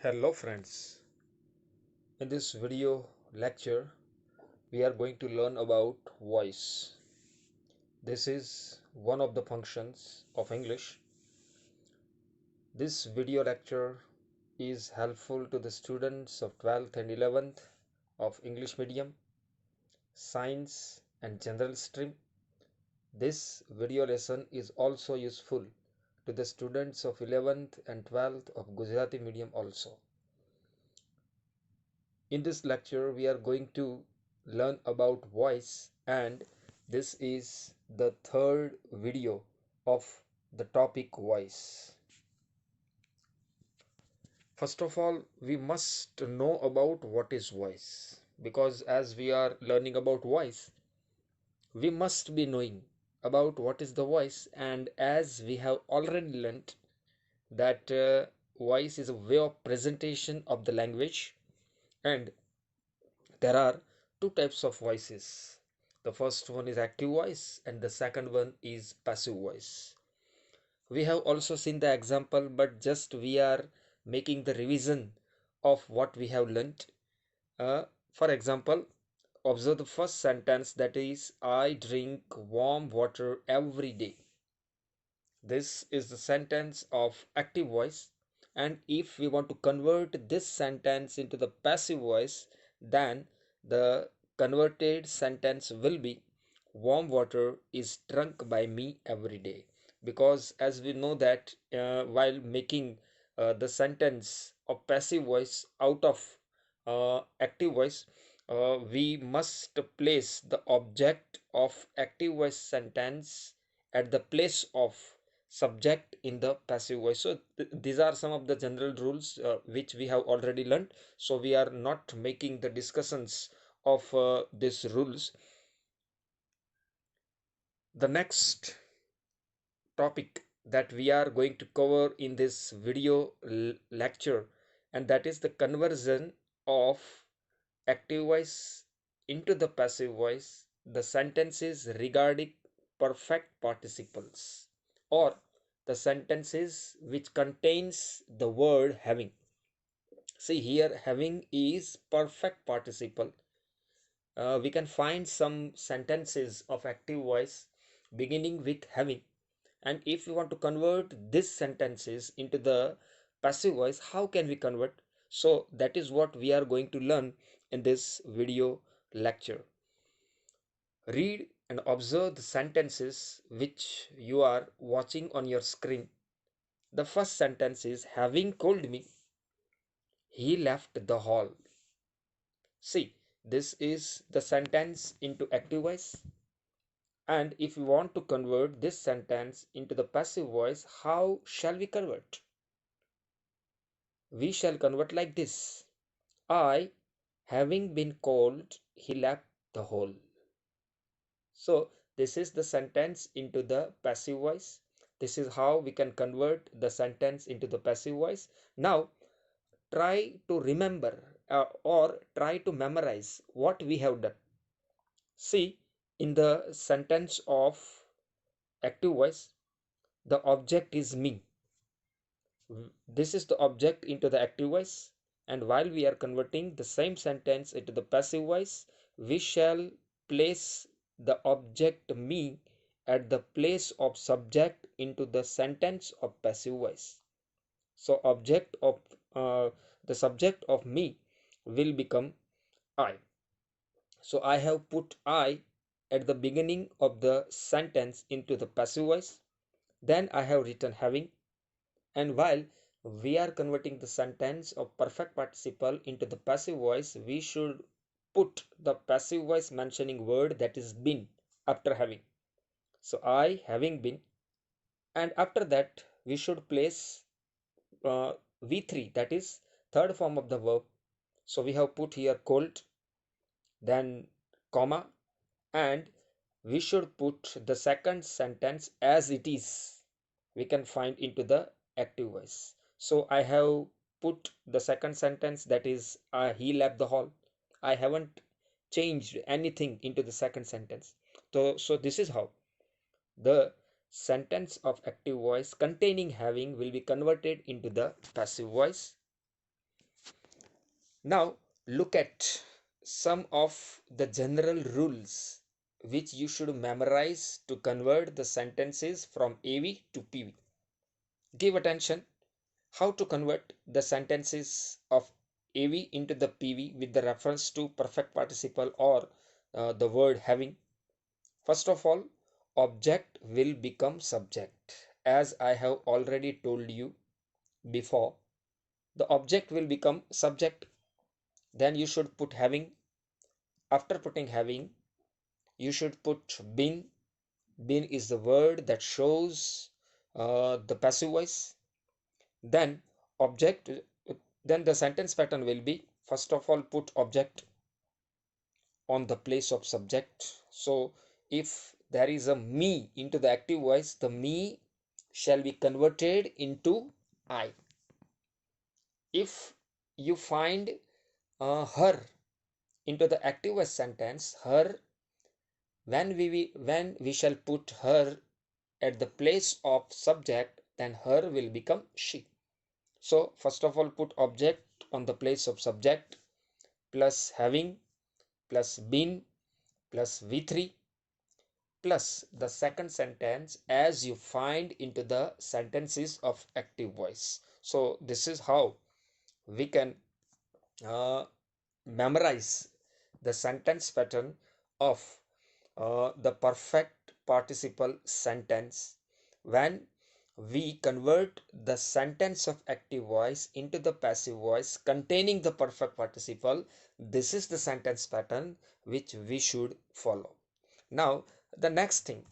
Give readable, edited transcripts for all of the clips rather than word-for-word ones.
Hello friends, in this video lecture we are going to learn about voice. This is one of the functions of English. This video lecture is helpful to the students of 12th and 11th of English medium, science and general stream. This video lesson is also useful to the students of 11th and 12th of Gujarati medium also. In this lecture, we are going to learn about voice, and this is the third video of the topic voice. First of all, we must know about what is voice, because as we are learning about voice, we must be knowing about what is the voice. And as we have already learnt that voice is a way of presentation of the language, and there are two types of voices. The first one is active voice and the second one is passive voice. We have also seen the example, but just we are making the revision of what we have learnt. For example, observe the first sentence, that is, I drink warm water every day. This is the sentence of active voice, and if we want to convert this sentence into the passive voice, then the converted sentence will be warm water is drunk by me every day. Because as we know that while making the sentence of passive voice out of active voice, we must place the object of active voice sentence at the place of subject in the passive voice. So these are some of the general rules which we have already learned, so we are not making the discussions of these rules. The next topic that we are going to cover in this video lecture, and that is the conversion of active voice into the passive voice, the sentences regarding perfect participles, or the sentences which contains the word having. See here, having is perfect participle. We can find some sentences of active voice beginning with having, and if we want to convert these sentences into the passive voice, how can we convert? So that is what we are going to learn in this video lecture. Read and observe the sentences which you are watching on your screen. The first sentence is, having called me, he left the hall. See, this is the sentence into active voice. And if we want to convert this sentence into the passive voice, how shall we convert? We shall convert like this. I, having been called, he left the hall. So this is the sentence into the passive voice. This is how we can convert the sentence into the passive voice. Now try to remember or try to memorize what we have done. See, in the sentence of active voice, the object is me. This is the object into the active voice, and while we are converting the same sentence into the passive voice, we shall place the object me at the place of subject into the sentence of passive voice. So object of the subject of me will become I. So I have put I at the beginning of the sentence into the passive voice. Then I have written having, and while we are converting the sentence of perfect participle into the passive voice, we should put the passive voice mentioning word, that is been, after having. So I having been, and after that we should place v3, that is third form of the verb. So we have put here called, then comma, and we should put the second sentence as it is, we can find into the active voice. So I have put the second sentence, that is he left the hall. I haven't changed anything into the second sentence. So this is how the sentence of active voice containing having will be converted into the passive voice. Now look at some of the general rules which you should memorize to convert the sentences from AV to PV. Give attention how to convert the sentences of AV into the PV with the reference to perfect participle or the word having. First of all, object will become subject. As I have already told you before, the object will become subject. Then you should put having. After putting having, you should put been. Been is the word that shows the passive voice. Then object, then the sentence pattern will be, first of all, put object on the place of subject. So if there is a me into the active voice, the me shall be converted into I. If you find her into the active voice sentence, her, when we shall put her at the place of subject, then her will become she. So first of all, put object on the place of subject, plus having, plus been, plus V3, plus the second sentence as you find into the sentences of active voice. So this is how we can uh, memorize the sentence pattern of the perfect participle sentence when we convert the sentence of active voice into the passive voice containing the perfect participle. This is the sentence pattern which we should follow. Now the next thing,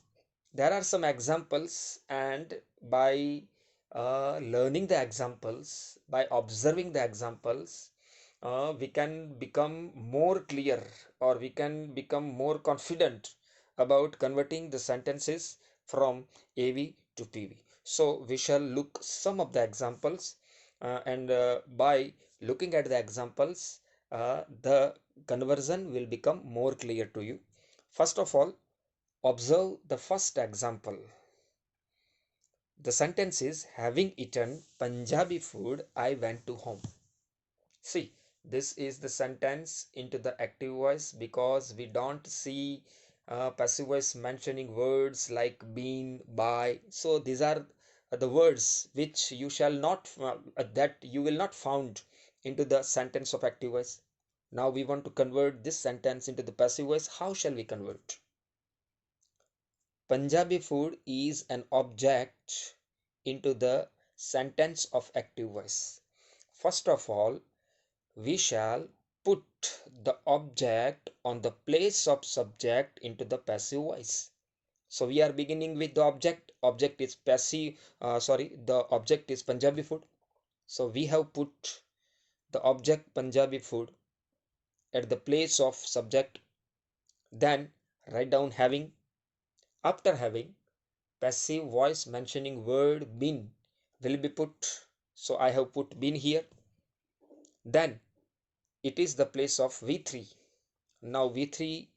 there are some examples, and by learning the examples, by observing the examples, we can become more clear, or we can become more confident about converting the sentences from AV to PV. So we shall look some of the examples, and by looking at the examples, the conversion will become more clear to you. First of all, observe the first example. The sentence is, having eaten Punjabi food, I went to home. See, this is the sentence into the active voice because we don't see passive voice mentioning words like been, by. So these are the words which you shall not, that you will not found into the sentence of active voice. Now we want to convert this sentence into the passive voice. How shall we convert? Punjabi food is an object into the sentence of active voice. First of all, we shall put the object on the place of subject into the passive voice. So we are beginning with the object. Object is the object is Punjabi food. So we have put the object Punjabi food at the place of subject. Then write down having. After having, passive voice mentioning word been will be put. So I have put been here. Then it is the place of V3. Now V3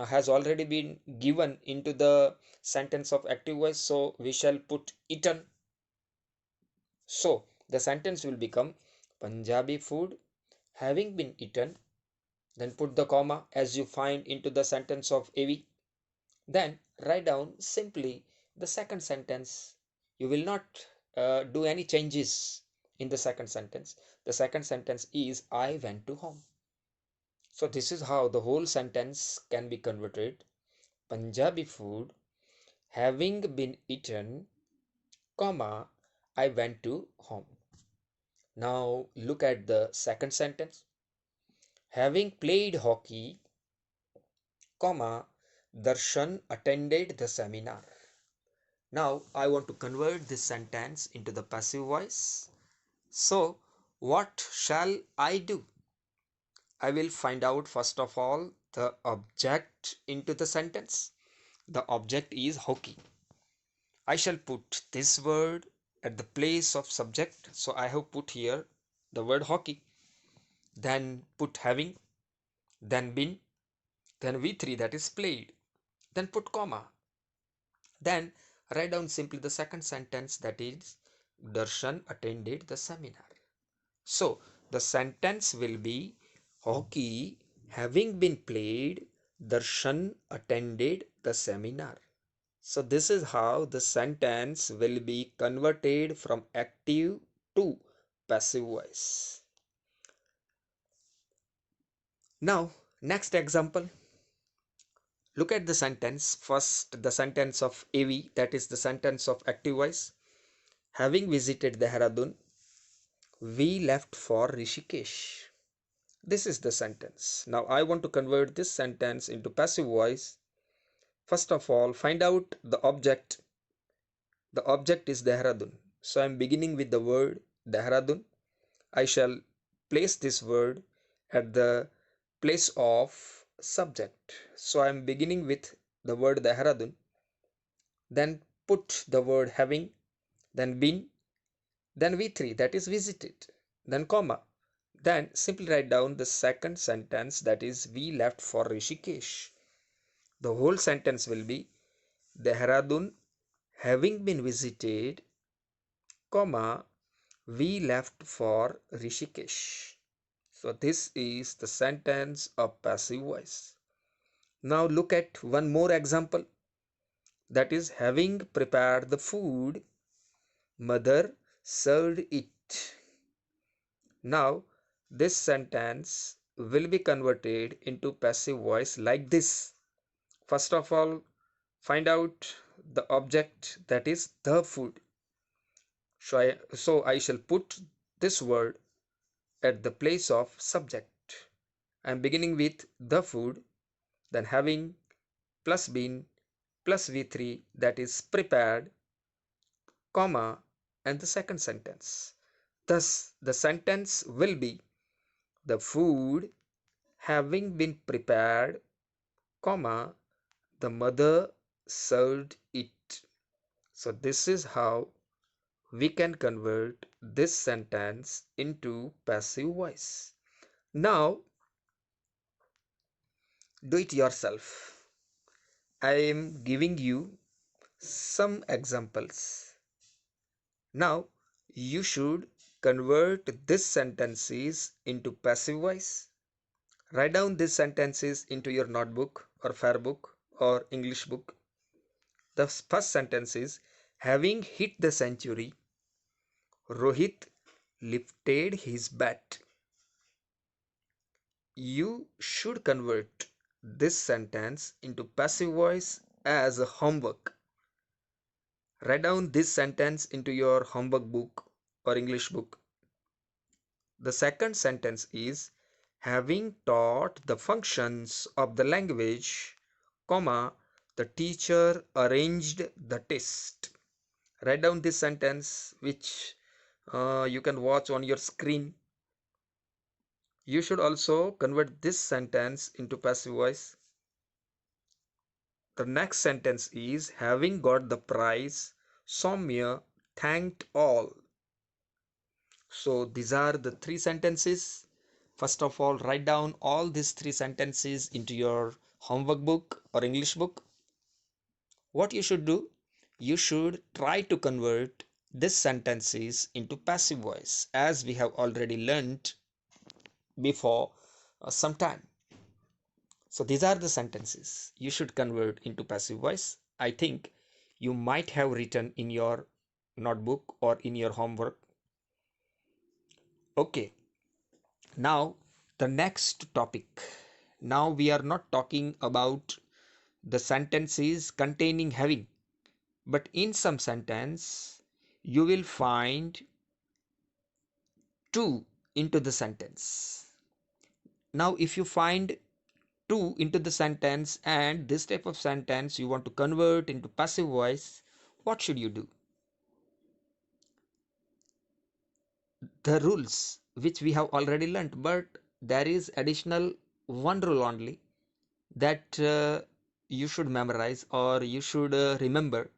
has already been given into the sentence of active voice, so we shall put eaten. So the sentence will become, Punjabi food having been eaten. Then put the comma as you find into the sentence of AV. Then write down simply the second sentence. You will not do any changes in the second sentence. The second sentence is, I went to home. So this is how the whole sentence can be converted. Punjabi food having been eaten, comma, I went to home. Now look at the second sentence. Having played hockey, comma, Darshan attended the seminar. Now I want to convert this sentence into the passive voice. So what shall I do? I will find out first of all the object into the sentence. The object is hockey. I shall put this word at the place of subject. So I have put here the word hockey. Then put having, then been, then V3, that is played. Then put comma. Then write down simply the second sentence, that is Darshan attended the seminar. So The sentence will be hockey having been played, Darshan attended the seminar. So this is how the sentence will be converted from active to passive voice. Now, next example. Look at the sentence. First, the sentence of AV, that is the sentence of active voice. Having visited Dehradun, we left for Rishikesh. This is the sentence. Now, I want to convert this sentence into passive voice. First of all, find out the object. The object is Dehradun. So, I am beginning with the word Dehradun. I shall place this word at the place of subject. So, I am beginning with the word Dehradun. Then put the word having, then been, then V3, that is visited, then comma. Then simply write down the second sentence, that is we left for Rishikesh. The whole sentence will be Dehradun having been visited, comma, we left for Rishikesh. So this is the sentence of passive voice. Now look at one more example, that is having prepared the food, mother served it. Now, this sentence will be converted into passive voice like this. First of all, find out the object, that is the food. So I shall put this word at the place of subject. I am beginning with the food, then having plus been plus V3, that is prepared, comma, and the second sentence. Thus, the sentence will be the food having been prepared, comma, the mother served it. So this is how we can convert this sentence into passive voice. Now, do it yourself. I am giving you some examples. Now, you should convert these sentences into passive voice. Write down these sentences into your notebook or fair book or English book. The first sentence is having hit the century, Rohit lifted his bat. You should convert this sentence into passive voice as a homework. Write down this sentence into your homework book or English book. The second sentence is having taught the functions of the language, comma, the teacher arranged the test. Write down this sentence which you can watch on your screen. You should also convert this sentence into passive voice. The next sentence is having got the prize, Soumya thanked all. So these are the three sentences. First of all, write down all these three sentences into your homework book or English book. What you should do? You should try to convert these sentences into passive voice as we have already learned before some time. So these are the sentences you should convert into passive voice. I think you might have written in your notebook or in your homework. Okay, now the next topic. Now we are not talking about the sentences containing having, but in some sentence you will find to into the sentence. Now if you find to into the sentence and this type of sentence you want to convert into passive voice, what should you do? The rules which we have already learnt, but there is additional one rule only that you should memorize or you should remember.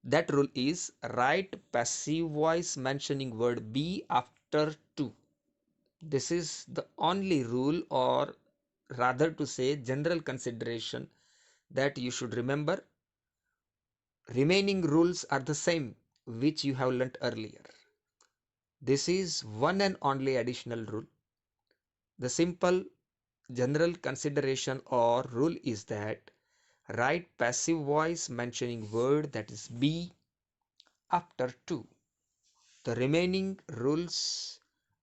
That rule is write passive voice mentioning word be after to. This is the only rule, or rather to say general consideration, that you should remember. Remaining rules are the same which you have learnt earlier. This is one and only additional rule. The simple general consideration or rule is that write passive voice mentioning word that is be after to. The remaining rules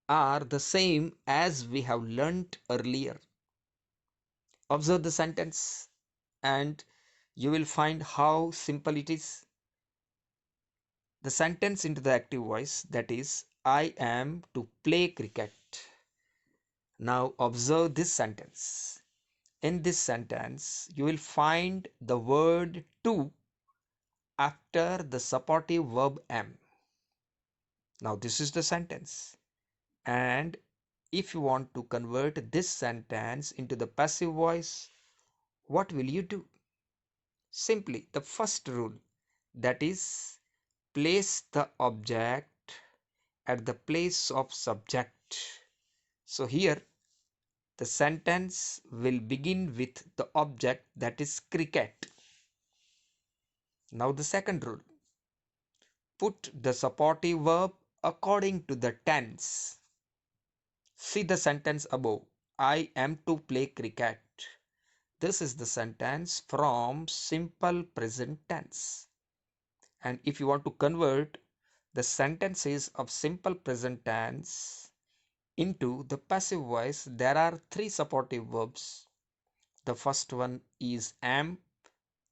are the same as we have learnt earlier. Observe the sentence and you will find how simple it is. The sentence into the active voice, that is, I am to play cricket. Now observe this sentence. In this sentence, you will find the word to after the supportive verb am. Now this is the sentence. And if you want to convert this sentence into the passive voice, what will you do? Simply the first rule, that is, place the object at the place of subject. So here the sentence will begin with the object, that is cricket. Now the second rule, put the supportive verb according to the tense. See the sentence above. I am to play cricket. This is the sentence from simple present tense. And if you want to convert the sentences of simple present tense into the passive voice, there are three supportive verbs. The first one is am,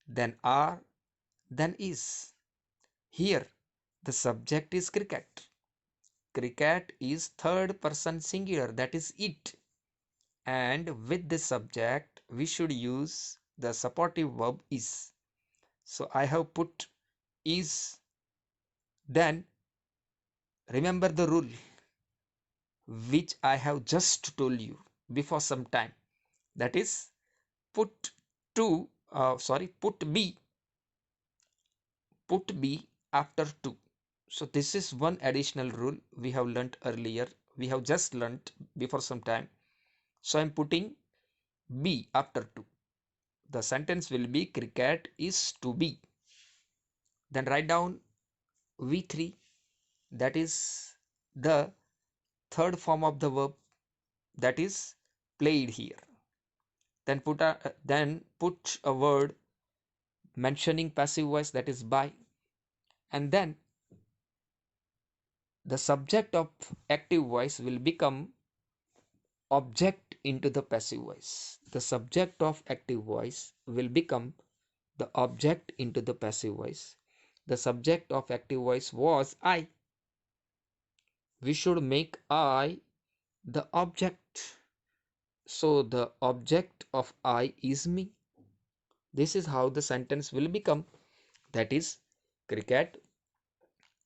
then are, then is. Here, the subject is cricket. Cricket is third person singular, that is it. And with this subject, we should use the supportive verb is. So I have put is. Then remember the rule which I have just told you before some time. That is, put put be after to. So this is one additional rule we have learnt earlier. We have just learnt before some time. So I'm putting be after to. The sentence will be cricket is to be. Then write down V3, that is the third form of the verb, that is played here. Then put a word mentioning passive voice, that is by, and then the subject of active voice will become object into the passive voice. The subject of active voice will become the object into the passive voice. The subject of active voice was I. We should make I the object. So the object of I is me. This is how the sentence will become. That is, cricket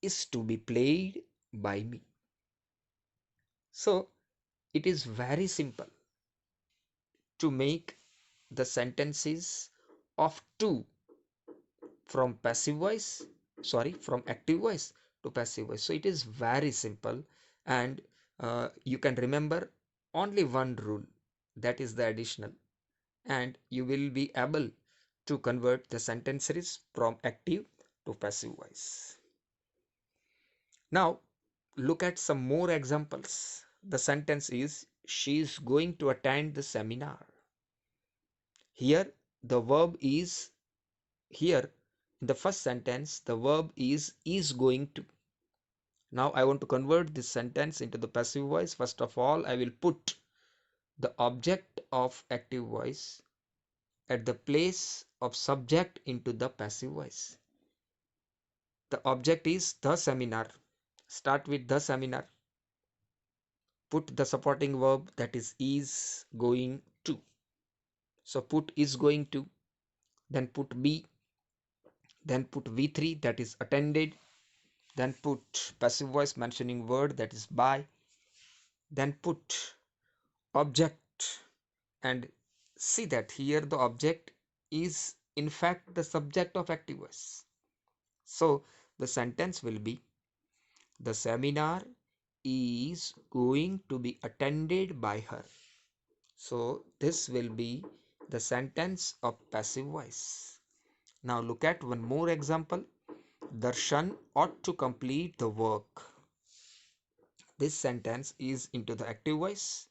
is to be played by me. So it is very simple to make the sentences of to from active voice to passive voice. So it is very simple, and you can remember only one rule, that is the additional, and you will be able to convert the sentences from active to passive voice. Now look at some more examples. The sentence is she is going to attend the seminar. Here the verb is here in the first sentence the verb is going to. Now I want to convert this sentence into the passive voice. First of all, I will put the object of active voice at the place of subject into the passive voice. The object is the seminar. Start with the seminar. Put the supporting verb, that is going to. So put is going to, then put be, then put V3, that is attended, then put passive voice mentioning word, that is by, then put object, and see that here the object is in fact the subject of active voice. So the sentence will be the seminar is going to be attended by her. So this will be the sentence of passive voice. Now look at one more example. Darshan ought to complete the work. This sentence is into the active voice.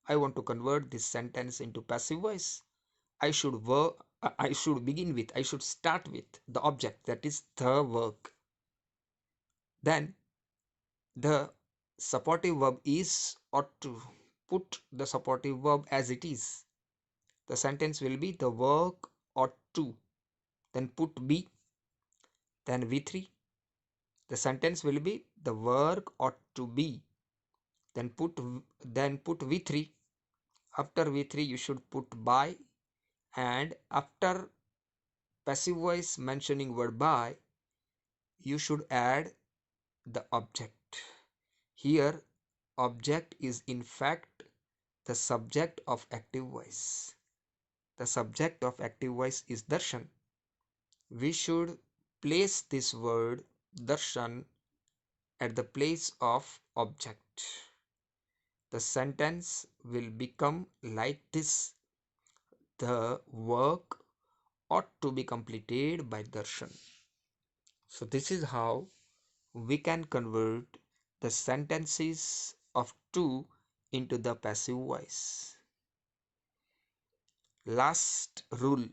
I want to convert this sentence into passive voice. I should start with the object, that is the work. Then the supportive verb is ought to. Put the supportive verb as it is. The sentence will be the work ought to. Then put be. Then V3. The sentence will be the work ought to be. Then put V3. After V3 you should put by, and after passive voice mentioning word by, you should add the object. Here object is in fact the subject of active voice. The subject of active voice is darshan. We should place this word darshan at the place of object. The sentence will become like this: the work ought to be completed by darshan. So this is how we can convert the sentences of to into the passive voice. Last rule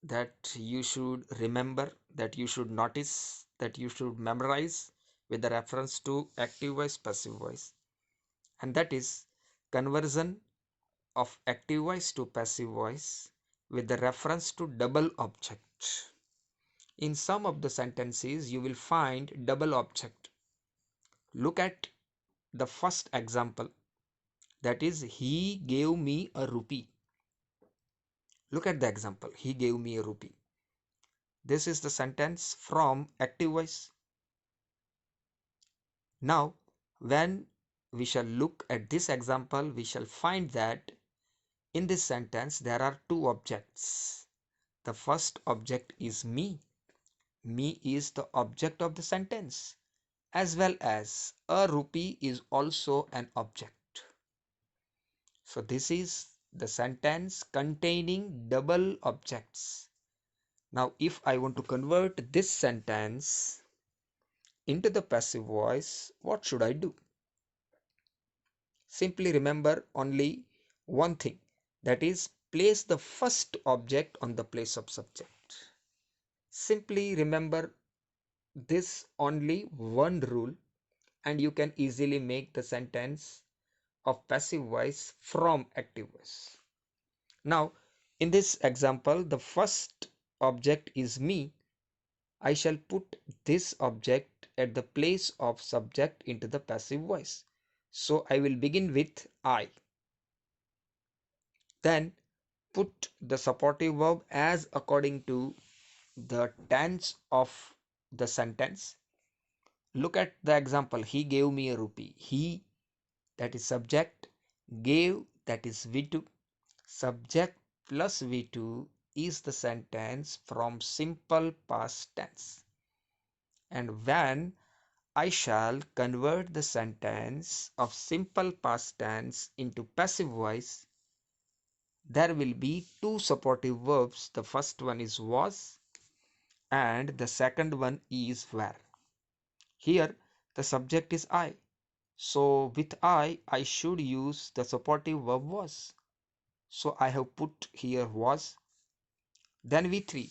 that you should remember, that you should notice, that you should memorize with the reference to active voice, passive voice, and that is conversion of active voice to passive voice with the reference to double object. In some of the sentences you will find double object. Look at the first example, that is he gave me a rupee. Look at the example, he gave me a rupee. This is the sentence from active voice. Now when we shall look at this example, we shall find that in this sentence there are two objects. The first object is me. Me is the object of the sentence, as well as a rupee is also an object. So this is the sentence containing double objects. Now if I want to convert this sentence into the passive voice, what should I do? Simply remember only one thing, that is place the first object on the place of subject. Simply remember this only one rule, and you can easily make the sentence of passive voice from active voice. Now in this example, the first object is me. I shall put this object at the place of subject into the passive voice. So I will begin with I. Then put the supportive verb as according to the tense of the sentence. Look at the example, he gave me a rupee. He, that is subject, gave, that is V2. Subject plus V2 is the sentence from simple past tense. And when I shall convert the sentence of simple past tense into passive voice, there will be two supportive verbs. The first one is was and the second one is were. Here the subject is I. So with I should use the supportive verb was. So I have put here was. Then V3,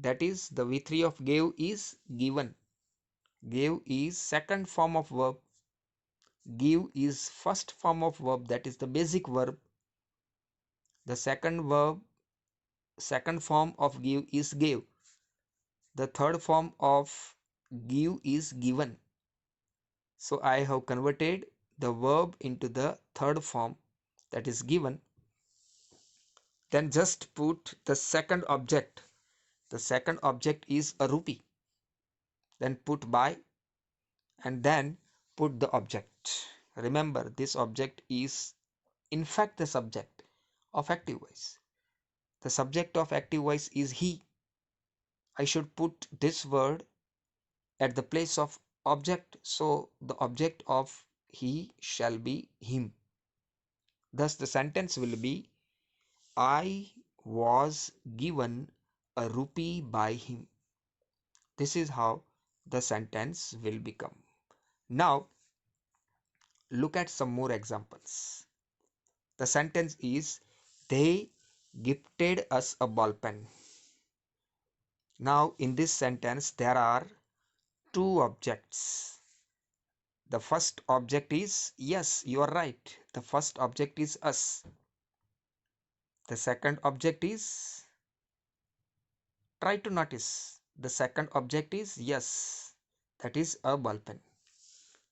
that is the V3 of gave is given. Gave is second form of verb. Give is first form of verb, that is the basic verb. The second form of give is gave. The third form of give is given. So I have converted the verb into the third form, that is given. Then just put the second object. The second object is a rupee. Then put by, and then put the object. Remember, this object is in fact the subject of active voice. The subject of active voice is he. I should put this word at the place of object, so the object of he shall be him. Thus the sentence will be, I was given a rupee by him. This is how the sentence will become. Now look at some more examples. The sentence is, they gifted us a ball pen. Now in this sentence there are two objects. The first object is, yes, you are right. The first object is us. The second object is, try to notice. The second object is, yes, that is a ball pen.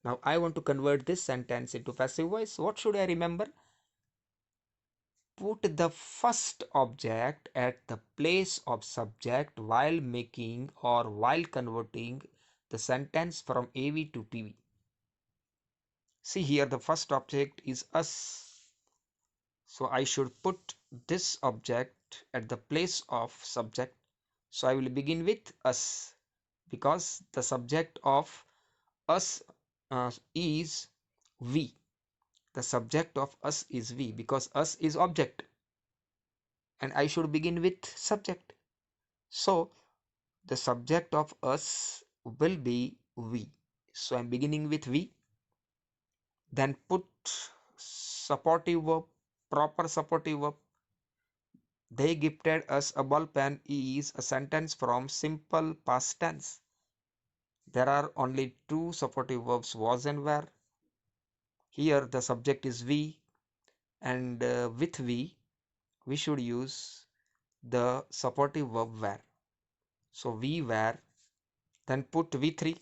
Now I want to convert this sentence into passive voice. What should I remember? Put the first object at the place of subject while making or while converting the sentence from AV to PV. See here, the first object is us. So I should put this object at the place of subject. So I will begin with us because the subject of us is we. The subject of us is we because us is object. And I should begin with subject. So the subject of us will be we. So I'm beginning with we. Then put supportive verb, proper supportive verb. They gifted us a ball pen is a sentence from simple past tense. There are only two supportive verbs, was and were. Here the subject is we, and with we should use the supportive verb were. So we were, then put V3.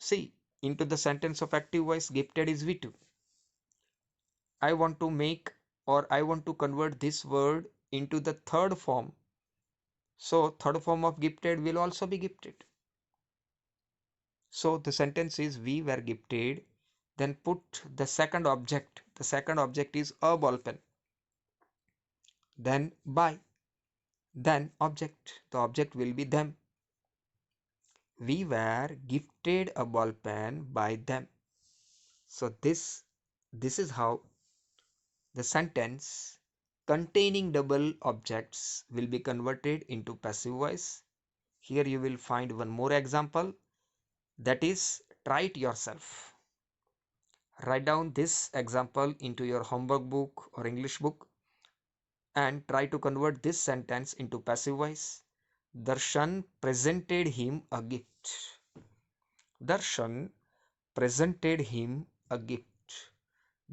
See, into the sentence of active voice, gifted is V2. I want to make or I want to convert this word into the third form. So third form of gifted will also be gifted. So the sentence is, we were gifted. Then put the second object. The second object is a ball pen. Then by. Then object. The object will be them. We were gifted a ball pen by them. So this is how the sentence containing double objects will be converted into passive voice. Here you will find one more example, that is, try it yourself. Write down this example into your homework book or English book and try to convert this sentence into passive voice. Darshan presented him a gift. Darshan presented him a gift.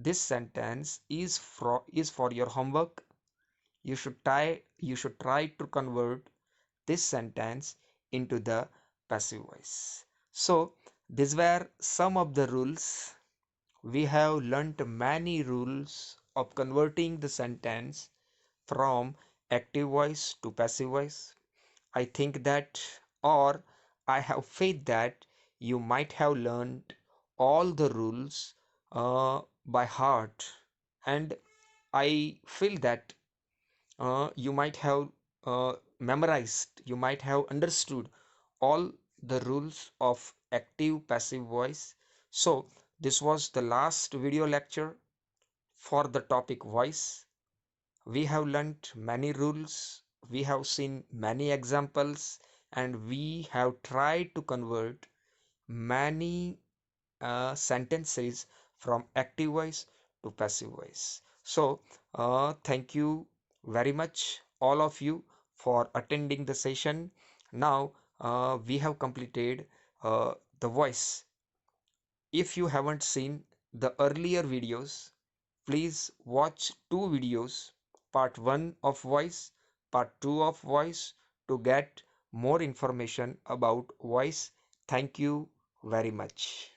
This sentence is for your homework. You should try to convert this sentence into the passive voice. So these were some of the rules. We have learnt many rules of converting the sentence from active voice to passive voice. I think that, or I have faith that you might have learned all the rules by heart, and I feel that you might have memorized, you might have understood all the rules of active passive voice. So this was the last video lecture for the topic voice. We have learnt many rules, we have seen many examples, and we have tried to convert many sentences from active voice to passive voice. So thank you very much all of you for attending the session. Now we have completed the voice. If you haven't seen the earlier videos, please watch two videos, part 1 of voice, part 2 of voice, to get more information about voice. Thank you very much.